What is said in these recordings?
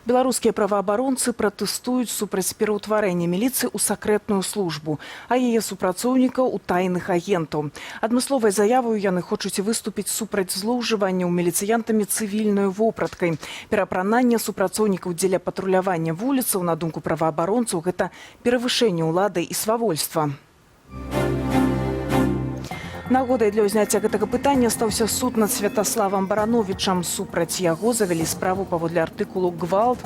Беларускія праваабаронцы пратэстуюць супраць пераўтварэння міліцыі ў сакрэтную службу, а яе супрацоўнікаў у тайных агентаў. Адмысловай заяваю яны хочуць выступіць супраць злоўжывання міліцыянтамі цывільнай вопраткай. Перапрананне супрацоўнікаў дзеля патрулявання вуліцаў, на думку праваабаронцаў, гэта перавышэнне ўлады і свавольства. Нагодай для ўзняцця гэтага пытання стаўся суд над Святаславам Барановічам. Супраць яго завялі справу паводле артыкулу «Гвалт»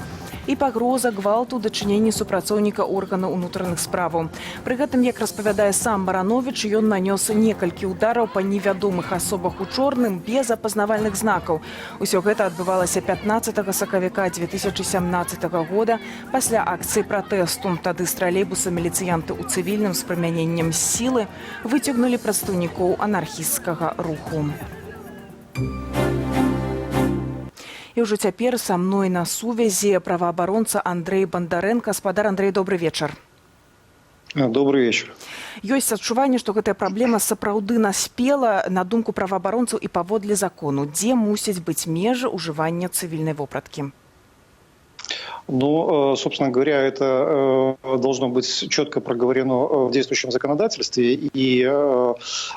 і пагроза гвалту ў дачыненні супрацоўніка органаў унутраных справаў. Пры гэтым, як распавядае сам Барановіч, ён нанёс некалькі ўдараў па невядомых асобах у чорным без апазнавальных знакаў. Усё гэта адбывалася 15 сакавіка 2017 года пасля акцыі пратэсту. Тады з тралейбуса міліцыянты ў цывільным з прымяненнем сілы выцягнулі прадстаўнікоў анархісцкага руху. І ўжо цяпер са мной на сувязі праваабаронца Андрэй Бандарэнка. Спадар Андрэй, добрый вечар. Добрый вечер. Ёсць адчуванне, што гэтая праблема сапраўды наспела, на думку праваабаронцаў, і паводле закону. Дзе мусяць быць межы ўжывання цывільнай вопраткі? Ну, собственно говоря, это должно быть четко проговорено в действующем законодательстве, и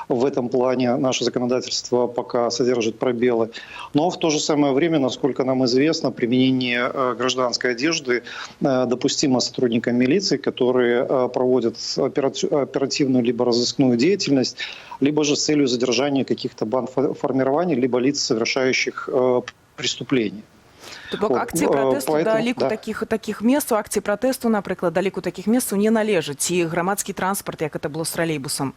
в этом плане наше законодательство пока содержит пробелы. Но в то же самое время, насколько нам известно, применение гражданской одежды допустимо сотрудникам милиции, которые проводят оперативную либо разыскную деятельность, либо же с целью задержания каких-то бандформирований, либо лиц, совершающих преступления. Тобто акції протесту до ліку таких мест, акції протесту, наприклад, до ліку таких мест не належить, і громадський транспорт, як це було з тролейбусом?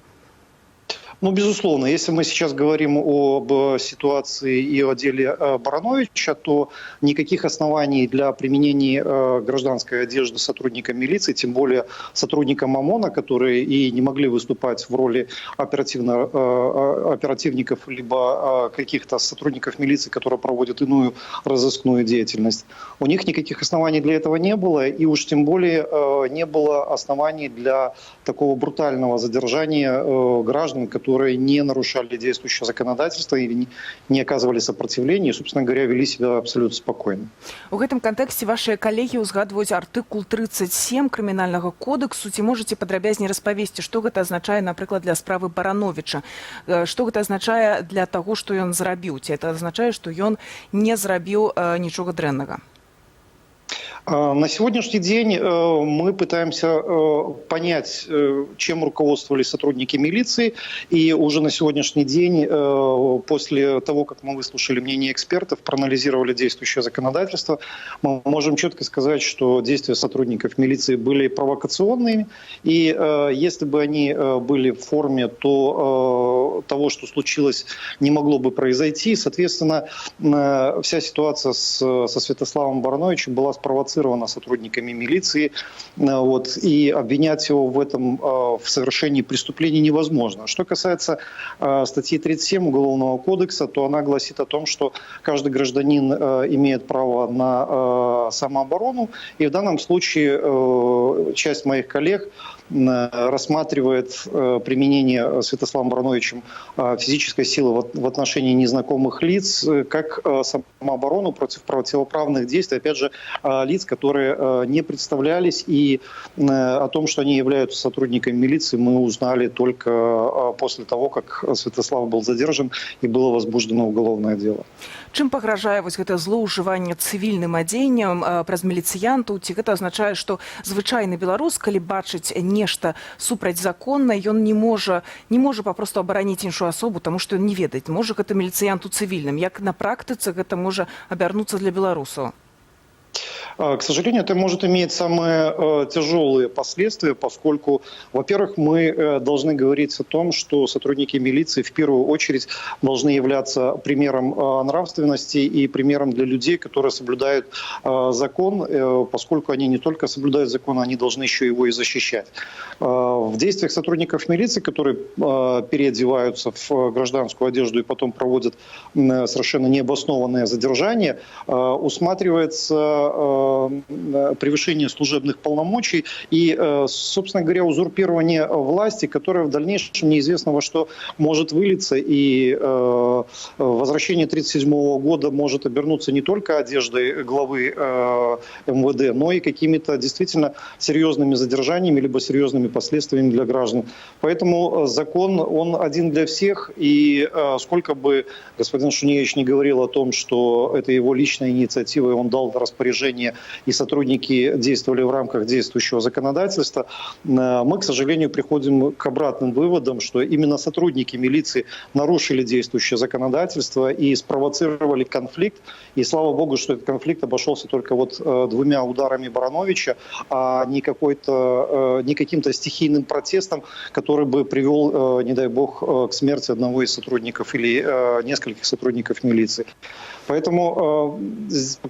Ну, безусловно, если мы сейчас говорим об ситуации и о деле Барановича, то никаких оснований для применения гражданской одежды сотрудникам милиции, тем более сотрудникам ОМОНа, которые и не могли выступать в роли оперативников, либо каких-то сотрудников милиции, которые проводят иную разыскную деятельность. У них никаких оснований для этого не было, и уж тем более не было оснований для такого брутального задержания граждан, которые не нарушали действующее законодательство или не оказывали сопротивления и, собственно говоря, вели себя абсолютно спокойно. У гэтым кантэксце ваши коллеги узгадываюць артыкул 37 крымінальнага кодексу. Ці можете падрабязней распавесці, што гэта азначае, напрыклад, для справы Барановіча? Што гэта азначае для таго, што ён зрабіў? Ці это азначае, што ён не зрабіў нічога дрэннага? На сегодняшний день мы пытаемся понять, чем руководствовались сотрудники милиции. И уже на сегодняшний день, после того, как мы выслушали мнение экспертов, проанализировали действующее законодательство, мы можем четко сказать, что действия сотрудников милиции были провокационными. И если бы они были в форме, то того, что случилось, не могло бы произойти. Соответственно, вся ситуация со Святославом Барановичем была спровоцирована сотрудниками милиции, и обвинять его в этом, в совершении преступлений невозможно. Что касается статьи 37 Уголовного кодекса, то она гласит о том, что каждый гражданин имеет право на самооборону, и в данном случае часть моих коллег рассматривает применение Святославом Барановичем физической силы в отношении незнакомых лиц как самооборону против противоправных действий, опять же, лиц, которые не представлялись, и о том, что они являются сотрудниками милиции, мы узнали только после того, как Святослав был задержан и было возбуждено уголовное дело. Чым пагражае вось гэта злоўжыванне цывільным адзеннем праз міліцыянтаў? Ці гэта азначае, што звычайны беларус, калі бачыць нешта супрацьзаконнае, ён не можа папросту абараніць іншую асобу, таму што ён не ведае, можа гэта міліцыянт у цывільным. Як на практыцы гэта можа абярнуцца для беларусаў? К сожалению, это может иметь самые тяжелые последствия, поскольку, во-первых, мы должны говорить о том, что сотрудники милиции в первую очередь должны являться примером нравственности и примером для людей, которые соблюдают закон, поскольку они не только соблюдают закон, они должны еще его и защищать. В действиях сотрудников милиции, которые переодеваются в гражданскую одежду и потом проводят совершенно необоснованное задержание, усматривается превышение служебных полномочий и, собственно говоря, узурпирование власти, которое в дальнейшем неизвестно во что может вылиться и возвращение 1937 года может обернуться не только одеждой главы МВД, но и какими-то действительно серьезными задержаниями либо серьезными последствиями для граждан. Поэтому закон, он один для всех, и сколько бы господин Шуневич не говорил о том, что это его личная инициатива, и он дал распоряжение, и сотрудники действовали в рамках действующего законодательства, мы, к сожалению, приходим к обратным выводам, что именно сотрудники милиции нарушили действующее законодательство и спровоцировали конфликт. И слава богу, что этот конфликт обошелся только вот 2 ударами Барановича, а не каким-то стихийным протестом, который бы привел, не дай бог, к смерти одного из сотрудников или нескольких сотрудников милиции. Поэтому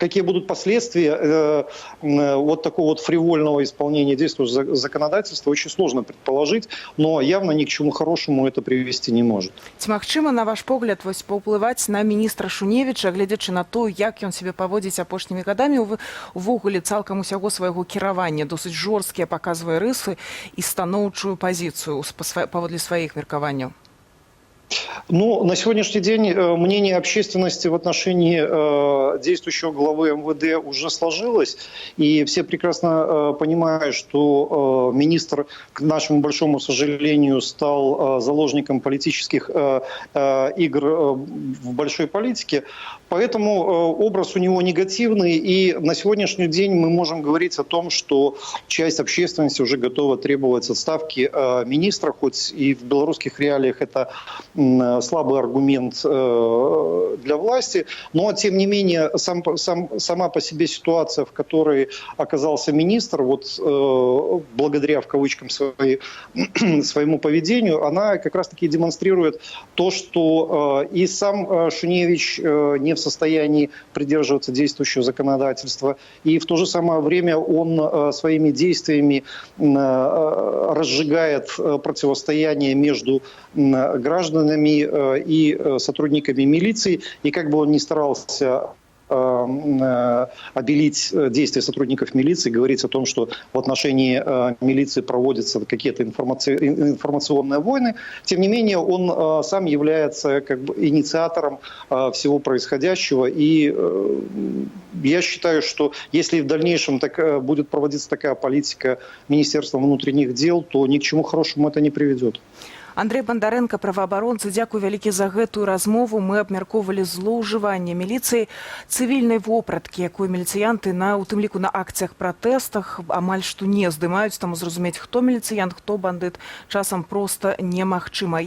какие будут последствия вот такого вот фривольного исполнения действующего законодательства, очень сложно предположить, но явно ни к чему хорошему это привести не может. Ці магчыма, на ваш погляд, вось паўплываць на міністра Шуневіча, гледзячы на то, як ён себе паводзіць апошнімі гадамі, увогуле цалкам усяго свайго кіравання, досыць жорсткія паказвае рысы і станоўчую пазіцыю паводле сваіх меркаванняў? Ну, на сегодняшний день мнение общественности в отношении действующего главы МВД уже сложилось, и все прекрасно понимают, что министр, к нашему большому сожалению, стал заложником политических игр в большой политике, поэтому образ у него негативный, и на сегодняшний день мы можем говорить о том, что часть общественности уже готова требовать отставки министра, хоть и в белорусских реалиях это слабый аргумент для власти, но тем не менее сама по себе ситуация, в которой оказался министр, вот благодаря в кавычках своему поведению, она как раз-таки демонстрирует то, что и сам Шуневич не в состоянии придерживаться действующего законодательства, и в то же самое время он своими действиями разжигает противостояние между гражданами и сотрудниками милиции, и как бы он ни старался обелить действия сотрудников милиции, говорить о том, что в отношении милиции проводятся какие-то информационные войны. Тем не менее, он сам является как бы инициатором всего происходящего. И я считаю, что если в дальнейшем будет проводиться такая политика Министерства внутренних дел, то ни к чему хорошему это не приведет. Андрей Бондаренко, праваабаронцы, дзякуй вялікі за гэтую размову. Мы абмяркоўвалі злоўжыванне міліцыі, цывільнай вопраткі, якую міліцыянты, у тым ліку на акцыях, пратэстах, амаль што не здымаюць, таму зразумець, хто міліцыянт, хто бандыт, часам проста немагчыма.